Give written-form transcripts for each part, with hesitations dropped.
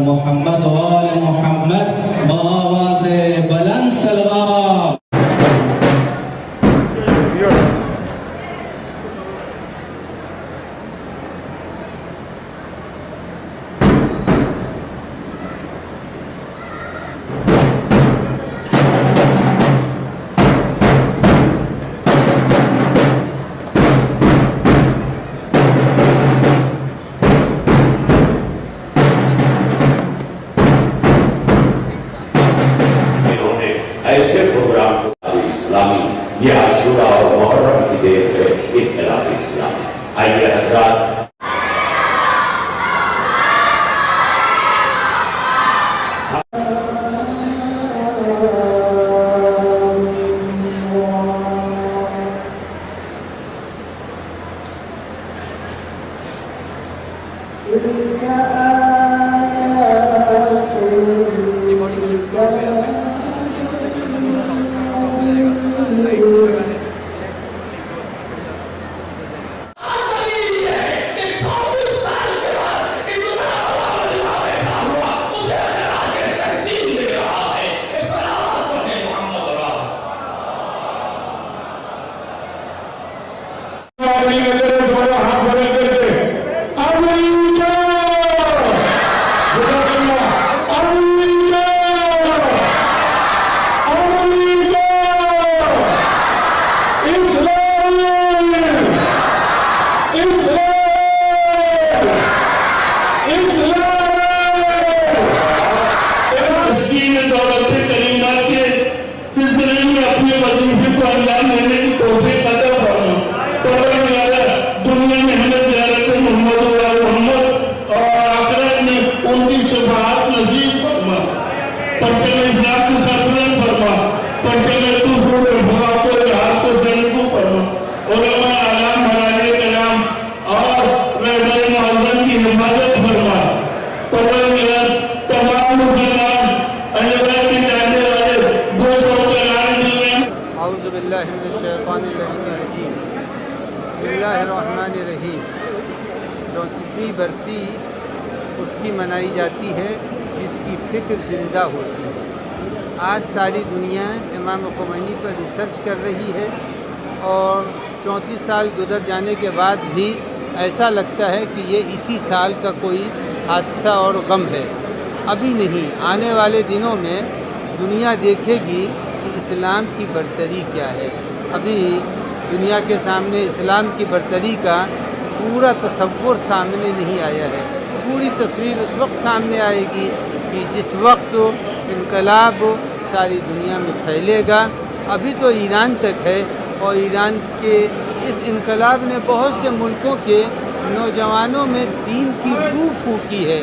محمد و آل محمد بآواز بلند صلوات. ایسے پروگرام اسلامی یہ عاشورہ اور محرم کی دیکھ ہے انقلاب اسلامی. آئیے حضرات بسم اللہ الرحمن الرحیم. 34ویں برسی اس کی منائی جاتی ہے جس کی فکر زندہ ہوتی ہے. آج ساری دنیا امام خمینی پر ریسرچ کر رہی ہے اور 34 سال گزر جانے کے بعد بھی ایسا لگتا ہے کہ یہ اسی سال کا کوئی حادثہ اور غم ہے. ابھی نہیں، آنے والے دنوں میں دنیا دیکھے گی کہ اسلام کی برتری کیا ہے. ابھی دنیا کے سامنے اسلام کی برتری کا پورا تصور سامنے نہیں آیا ہے. پوری تصویر اس وقت سامنے آئے گی کہ جس وقت انقلاب ساری دنیا میں پھیلے گا. ابھی تو ایران تک ہے اور ایران کے اس انقلاب نے بہت سے ملکوں کے نوجوانوں میں دین کی روح پھونکی ہے.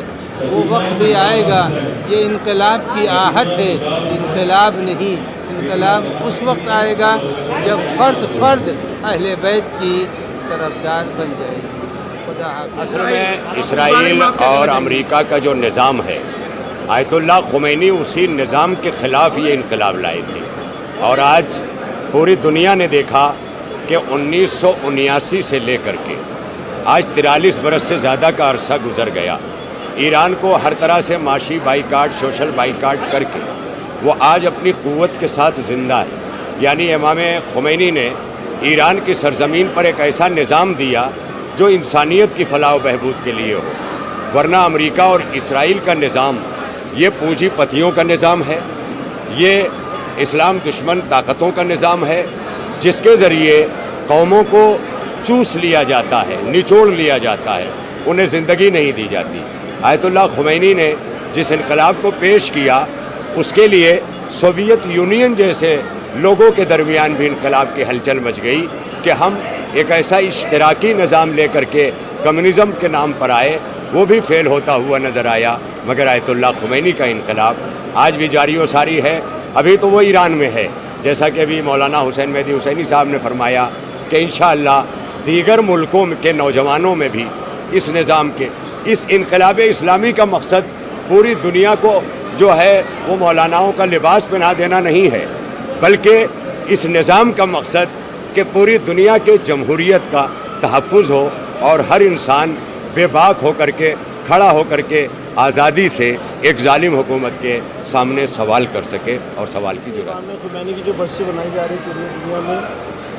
وہ وقت بھی آئے گا. یہ انقلاب کی آہٹ ہے، انقلاب نہیں. انقلاب اس وقت آئے گا جب فرد فرد اہل بیت کی طرفدار بن جائے گی. خدا حافظ. اصل میں اسرائیل اور امریکہ کا جو نظام ہے، آیت اللہ خمینی اسی نظام کے خلاف یہ انقلاب لائے تھے. اور آج پوری دنیا نے دیکھا کہ 1979 سے لے کر کے آج 43 برس سے زیادہ کا عرصہ گزر گیا. ایران کو ہر طرح سے معاشی بائیکاٹ، سوشل بائیکاٹ کر کے وہ آج اپنی قوت کے ساتھ زندہ ہے. یعنی امام خمینی نے ایران کی سرزمین پر ایک ایسا نظام دیا جو انسانیت کی فلاح و بہبود کے لیے ہو. ورنہ امریکہ اور اسرائیل کا نظام یہ پونجی پتیوں کا نظام ہے، یہ اسلام دشمن طاقتوں کا نظام ہے جس کے ذریعے قوموں کو چوس لیا جاتا ہے، نچوڑ لیا جاتا ہے، انہیں زندگی نہیں دی جاتی. آیت اللہ خمینی نے جس انقلاب کو پیش کیا اس کے لیے سوویت یونین جیسے لوگوں کے درمیان بھی انقلاب کی ہلچل مچ گئی کہ ہم ایک ایسا اشتراکی نظام لے کر کے کمیونزم کے نام پر آئے. وہ بھی فیل ہوتا ہوا نظر آیا. مگر آیت اللہ خمینی کا انقلاب آج بھی جاری و ساری ہے. ابھی تو وہ ایران میں ہے، جیسا کہ ابھی مولانا حسین مہدی حسینی صاحب نے فرمایا کہ انشاءاللہ دیگر ملکوں کے نوجوانوں میں بھی اس نظام کے، اس انقلاب اسلامی کا مقصد پوری دنیا کو جو ہے وہ مولاناؤں کا لباس پہنا دینا نہیں ہے، بلکہ اس نظام کا مقصد کہ پوری دنیا کے جمہوریت کا تحفظ ہو اور ہر انسان بے باک ہو کر کے کھڑا ہو کر کے آزادی سے ایک ظالم حکومت کے سامنے سوال کر سکے اور سوال کی جرات۔ امام خمینی کی جو برسی منائی جا رہی ہے پوری دنیا میں،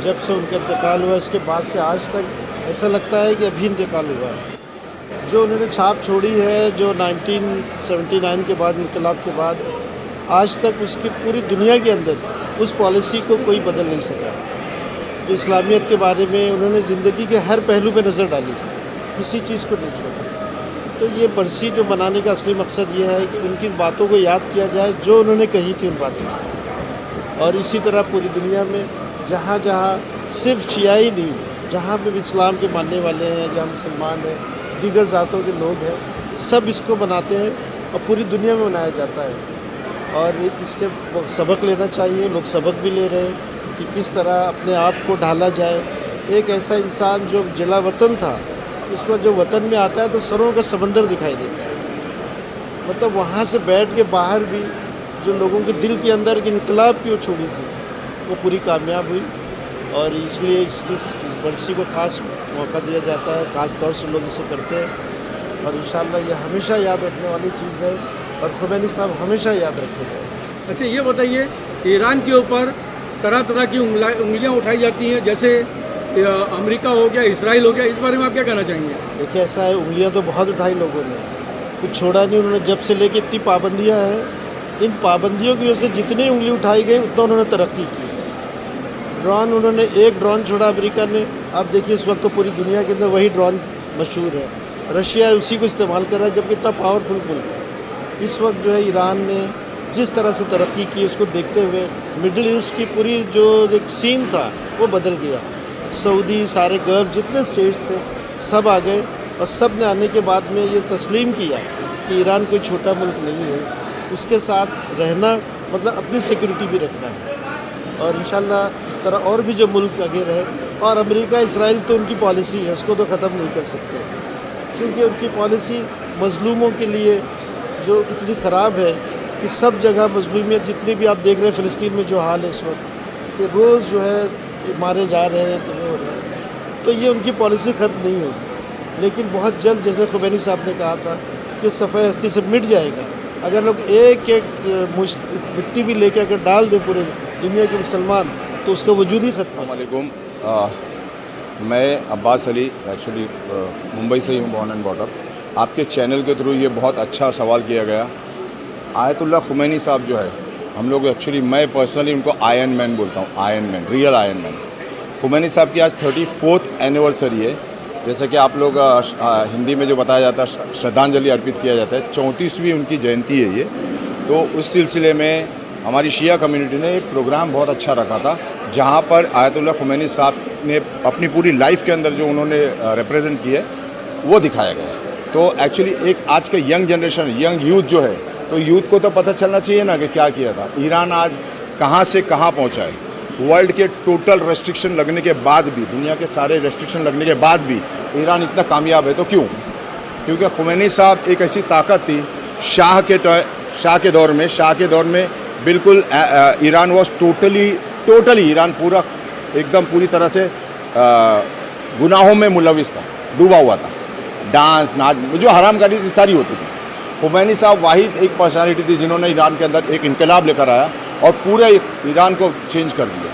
جب سے ان کا انتقال ہوا اس کے بعد سے آج تک ایسا لگتا ہے کہ ابھی انتقال ہوا ہے۔ جو انہوں نے چھاپ چھوڑی ہے، جو 1979 کے بعد انقلاب کے بعد آج تک اس کی پوری دنیا کے اندر اس پالیسی کو کوئی بدل نہیں سکا۔ جو اسلامیت کے بارے میں انہوں نے زندگی کے ہر پہلو پہ نظر ڈالی، کسی چیز کو نہیں چھوڑا۔ تو یہ برسی جو منانے کا اصلی مقصد یہ ہے کہ ان کی باتوں کو یاد کیا جائے جو انہوں نے کہی تھی ان باتوں کو، اور اسی طرح پوری دنیا میں جہاں جہاں صرف شیعی نہیں، جہاں پہ بھی اسلام کے ماننے والے ہیں، جہاں مسلمان ہیں، دیگر ذاتوں کے لوگ ہیں، سب اس کو مناتے ہیں اور پوری دنیا میں منایا جاتا ہے۔ اور اس سے سبق لینا چاہیے، لوگ سبق بھی لے رہے ہیں کہ کس طرح اپنے آپ کو ڈھالا جائے۔ ایک ایسا انسان جو جلا وطن تھا، اس کو جو وطن میں آتا ہے تو سروں کا سمندر دکھائی دیتا ہے، مطلب وہاں سے بیٹھ کے باہر بھی جو لوگوں کے دل کے اندر ایک انقلاب کی وہ چھوڑی تھی وہ پوری کامیاب ہوئی، اور اس لیے اس برسی کو خاص موقع دیا جاتا ہے، خاص طور سے لوگ اسے کرتے ہیں، اور انشاءاللہ یہ ہمیشہ یاد رکھنے والی چیز ہے اور خمینی صاحب ہمیشہ یاد رکھے جائیں۔ اچھا یہ بتائیے، ایران کے اوپر طرح طرح کی انگلیاں اٹھائی جاتی ہیں، جیسے امریکہ ہو گیا، اسرائیل ہو گیا، اس بارے میں آپ کیا کہنا چاہیں گے؟ دیکھیں ایسا ہے، انگلیاں تو بہت اٹھائی لوگوں نے، کچھ چھوڑا نہیں انہوں نے، جب سے لے کے اتنی پابندیاں ہیں، ان پابندیوں کی وجہ سے جتنی انگلی اٹھائی گئی اتنا انہوں نے ترقی کی۔ ڈرون انہوں نے ایک ڈرون چھوڑا امریکہ نے، اب دیکھیے اس وقت تو پوری دنیا کے اندر وہی ڈرون مشہور ہے، رشیا اسی کو استعمال کر رہا ہے جبکہ اتنا پاورفل ملک ہے۔ اس وقت جو ہے ایران نے جس طرح سے ترقی کی اس کو دیکھتے ہوئے مڈل ایسٹ کی پوری جو ایک سین تھا وہ بدل گیا۔ سعودی، سارے گلف جتنے اسٹیٹ تھے سب آ گئے، اور سب نے آنے کے بعد میں یہ تسلیم کیا کہ ایران کوئی چھوٹا ملک نہیں ہے، اس کے ساتھ رہنا مطلب اپنی سیکورٹی بھی رکھنا ہے، اور انشاءاللہ اس طرح اور بھی جو ملک آگے رہے۔ اور امریکہ اسرائیل تو ان کی پالیسی ہے، اس کو تو ختم نہیں کر سکتے، چونکہ ان کی پالیسی مظلوموں کے لیے جو اتنی خراب ہے کہ سب جگہ مظلومیت، جتنی بھی آپ دیکھ رہے ہیں فلسطین میں جو حال ہے اس وقت کہ روز جو ہے مارے جا رہے ہیں تو ہو رہے ہیں، تو یہ ان کی پالیسی ختم نہیں ہوگی، لیکن بہت جلد جیسے خمینی صاحب نے کہا تھا کہ صفحہ ہستی سے مٹ جائے گا اگر لوگ ایک ایک مٹی بھی لے کے اگر ڈال دیں پورے دنیا کے مسلمان تو اس کا وجود ہی ختم ہو۔ السلام علیکم، میں عباس علی ایکچولی ممبئی سے ہی ہوں، بورن اینڈ براٹ اپ۔ آپ کے چینل کے تھرو یہ بہت اچھا سوال کیا گیا۔ آیت اللہ خمینی صاحب جو ہے، ہم لوگ ایکچولی میں پرسنلی ان کو آئرن مین بولتا ہوں، آئرن مین، ریئل آئرن مین۔ خمینی صاحب کی آج 34th اینیورسری ہے، جیسا کہ آپ لوگ ہندی میں جو بتایا جاتا ہے شردھانجلی ارپت کیا جاتا ہے، 34ویں ان کی جینتی ہے یہ۔ تو اس سلسلے میں ہماری شیعہ کمیونٹی نے ایک پروگرام بہت اچھا رکھا تھا جہاں پر آیت اللہ خمینی صاحب نے اپنی پوری لائف کے اندر جو انہوں نے ریپریزنٹ کیا ہے وہ دکھایا گیا۔ تو ایکچولی ایک آج کا ینگ جنریشن، ینگ یوتھ جو ہے، تو یوتھ کو تو پتہ چلنا چاہیے نا کہ کیا کیا تھا۔ ایران آج کہاں سے کہاں پہنچا ہے، ورلڈ کے ٹوٹل ریسٹرکشن لگنے کے بعد بھی، دنیا کے سارے ریسٹرکشن لگنے کے بعد بھی ایران اتنا کامیاب ہے، تو کیوں؟ کیونکہ خمینی صاحب ایک ایسی طاقت تھی شاہ کے دور میں بالکل ایران واز ٹوٹلی ایران پورا ایک دم پوری طرح سے گناہوں میں ملوث تھا، ڈوبا ہوا تھا، ڈانس ناچ جو حرام کاری تھی ساری ہوتی تھی۔ خمینی صاحب واحد ایک پرسنالٹی تھی جنہوں نے ایران کے اندر ایک انقلاب لے کر آیا اور پورے ایران کو چینج کر دیا،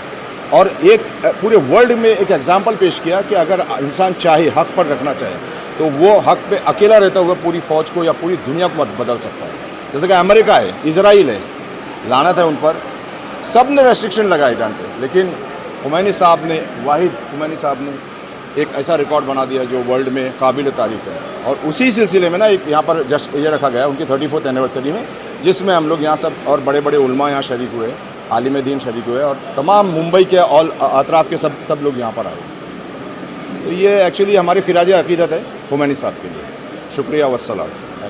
اور ایک پورے ورلڈ میں ایک ایگزامپل پیش کیا کہ اگر انسان چاہے، حق پر رکھنا چاہے، تو وہ حق پہ اکیلا رہتا ہوا پوری فوج کو یا پوری دنیا کو بدل سکتا ہے۔ جیسے کہ امریکہ ہے، اسرائیل ہے، لعنت ہے ان پر، سب نے ریسٹرکشن لگائی ایران پہ، لیکن خمینی صاحب نے ایک ایسا ریکارڈ بنا دیا جو ورلڈ میں قابل تعریف ہے۔ اور اسی سلسلے میں نا ایک یہاں پر جسٹ یہ رکھا گیا ان کی 34th اینیورسری میں، جس میں ہم لوگ یہاں سب اور بڑے بڑے علماء یہاں شریک ہوئے، عالم دین شریک ہوئے، اور تمام ممبئی کے اطراف کے سب لوگ یہاں پر آئے۔ تو یہ ایکچولی ہماری خراج عقیدت ہے خمینی صاحب کے لیے۔ شکریہ والسلام۔